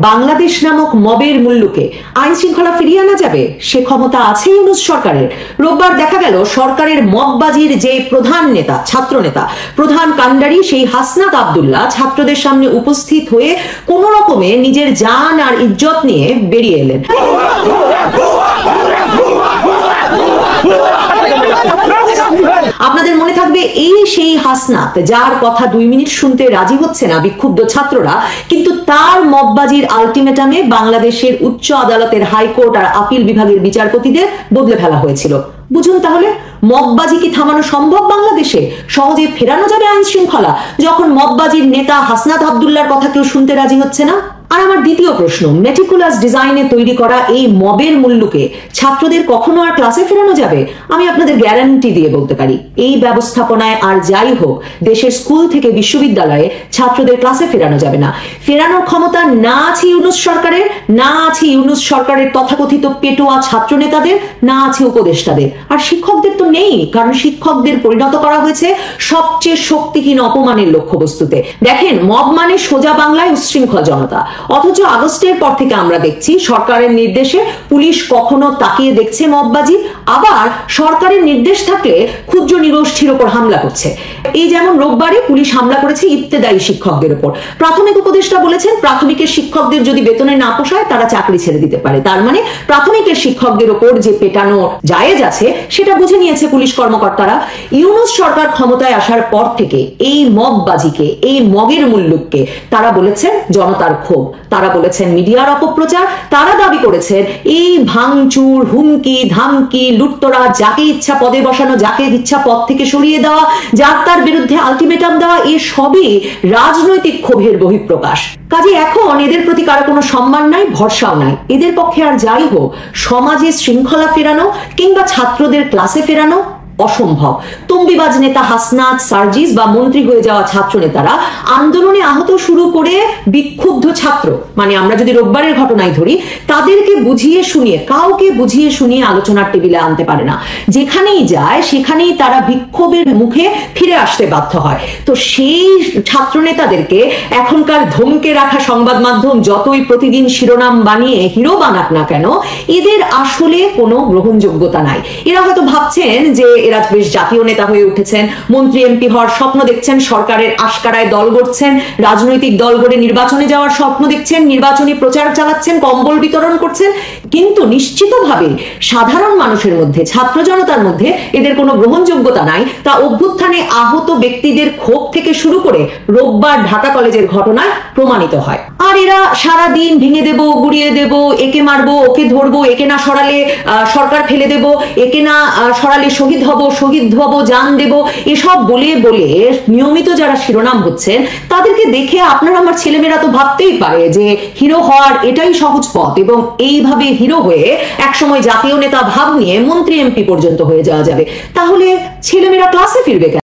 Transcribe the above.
বাংলাদেশ নামক মবের মূল্যকে আইন শৃঙ্খলা ফিরিয়ে আনা যাবে, সে ক্ষমতা আছে ইউনূস সরকারের। রোববার দেখা গেল সরকারের মববাজির যে প্রধান নেতা, ছাত্র নেতা, প্রধান কাণ্ডারি সেই হাসনাত আব্দুল্লাহ ছাত্রদের সামনে উপস্থিত হয়ে কোন রকমে নিজের জান আর ইজ্জত নিয়ে বেরিয়ে এলেন। আপনাদের মনে থাকবে এই সেই হাসনাত যার কথা 2 মিনিট শুনতে রাজি হচ্ছে না বিক্ষুব্ধ ছাত্ররা, কিন্তু তার মববাজির আলটিমেটামে বাংলাদেশের উচ্চ আদালতের হাইকোর্ট আর আপিল বিভাগের বিচারপতিদের বদলে ফেলা হয়েছিল। বুঝুন তাহলে, মববাজি কি থামানো সম্ভব বাংলাদেশে? সহজে ফেরানো যাবে আইন শৃঙ্খলা যখন মববাজির নেতা হাসনাত আব্দুল্লাহর কথা কেউ শুনতে রাজি হচ্ছে না? আর আমার দ্বিতীয় প্রশ্ন, মেটিকুলাস ডিজাইনে তৈরি করা এই মবের মূল্যকে ছাত্রদের কখনো আর ক্লাসে ফেরানো যাবে? আমি আপনাদের গ্যারান্টি দিয়ে বলতে পারি, এই ব্যবস্থাপনায় আর যাই হোক দেশের স্কুল থেকে বিশ্ববিদ্যালয়ে ছাত্রদের ক্লাসে ফেরানো যাবে না। ফেরানোর ক্ষমতা না আছে ইউনূস সরকারের, না আছে ইউনূস সরকারের তথাকথিত পেটোয়া ছাত্র নেতাদের, না আছে উপদেষ্টাদের। আর শিক্ষকদের তো নেই, কারণ শিক্ষকদের পরিণত করা হয়েছে সবচেয়ে শক্তিহীন অপমানের লক্ষ্যবস্তুতে। দেখেন, মব মানে সোজা বাংলায় উচ্ছৃঙ্খল জনতা, অথচ আগস্টের পর থেকে আমরা দেখছি সরকারের নির্দেশে পুলিশ কখনো তাকিয়ে দেখছে মববাজি, আবার সরকারের নির্দেশ থাকলে ক্ষুদ্র নিরোষ্ঠীর উপর হামলা করছে। এই যেমন রোববারে পুলিশ হামলা করেছে ইবতেদায়ী শিক্ষকদের উপর। প্রাথমিক উপদেষ্টা বলেছেন প্রাথমিকের শিক্ষকদের যদি বেতনে না পোষায় তারা চাকরি ছেড়ে দিতে পারে। তার মানে প্রাথমিকের শিক্ষকদের উপর যে পেটানো জায়েজ আছে সেটা বুঝে নিয়েছে পুলিশ কর্মকর্তারা। ইউনূস সরকার ক্ষমতায় আসার পর থেকে এই মববাজিকে, এই মগের মুল্লুককে তারা বলেছেন জনতার ক্ষোভ, তারা বলেছেন মিডিয়ার অপপ্রচার, তারা দাবি করেছেন এই ভাঙচুর, হুমকি ধামকি, লুটতরা, যাকে ইচ্ছা পদে বসানো, যাকে ইচ্ছা পদ থেকে সরিয়ে দেওয়া, যার তার বিরুদ্ধে আলটিমেটাম দেওয়া, এ সবই রাজনৈতিক ক্ষোভের বহিঃপ্রকাশ। কাজে এখন এদের প্রতি কারো কোনো সম্মান নাই, ভরসাও নাই। এদের পক্ষে আর যাই হোক সমাজে শৃঙ্খলা ফেরানো কিংবা ছাত্রদের ক্লাসে ফেরানো অসম্ভব। তম্বিবাজ নেতা হাসনাত, সার্জিস বা মন্ত্রী হয়ে যাওয়া ছাত্র নেতারা আন্দোলনে আহত শুরু করে বিক্ষুব্ধ ছাত্র, মানে আমরা যদি রোববারের ঘটনায় ধরি, তাদেরকে বুঝিয়ে শুনিয়ে, কাউকে বুঝিয়ে শুনিয়ে আলোচনার টেবিলে আনতে পারে না। যেখানেই যায় সেখানেই তারা বিক্ষোভের মুখে ফিরে আসতে বাধ্য হয়। তো সেই ছাত্র নেতাদেরকে এখনকার ধমকে রাখা সংবাদ মাধ্যম যতই প্রতিদিন শিরোনাম বানিয়ে হিরো বানাক না কেন, এদের আসলে কোনো গ্রহণযোগ্যতা নাই। এরা হয়তো ভাবছেন যে এরা বেশ জাতীয় নেতা হয়ে উঠেছেন, মন্ত্রী এমপি হওয়ার স্বপ্ন দেখছেন, সরকারের আশকারায় দল গড়ছেন, রাজনৈতিক দল গড়ে নির্বাচনে যাওয়ার স্বপ্ন দেখছেন, নির্বাচনী প্রচার চালাচ্ছেন, কম্বল বিতরণ করছেন, কিন্তু নিশ্চিতভাবে সাধারণ মানুষের মধ্যে, ছাত্র জনতার মধ্যে এদের কোনো গ্রহণযোগ্যতা নাই। তা অভ্যুত্থানে আহত ব্যক্তিদের ক্ষোভ থেকে শুরু করে রোববার ঢাকা কলেজের ঘটনায় প্রমাণিত হয়। আর এরা সারাদিন ভেঙে দেব, গুড়িয়ে দেব, একে মারবো, ওকে ধরবো, একে না সরালে সরকার ফেলে দেব, একে না সরালে শহীদ হব, জান দেব, এসব বলে বলে নিয়মিত যারা শিরোনাম হচ্ছেন তাদেরকে দেখে আপনার আমার ছেলেমেয়েরা তো ভাবতেই পারে যে হিরো হওয়ার এটাই সহজ পথ, এবং এইভাবে হিরো হয়ে একসময় জাতীয় নেতা ভাব নিয়ে মন্ত্রী এমপি পর্যন্ত হয়ে যাওয়া যাবে। তাহলে ছেলেমেয়েরা ক্লাসে ফিরবে কেন?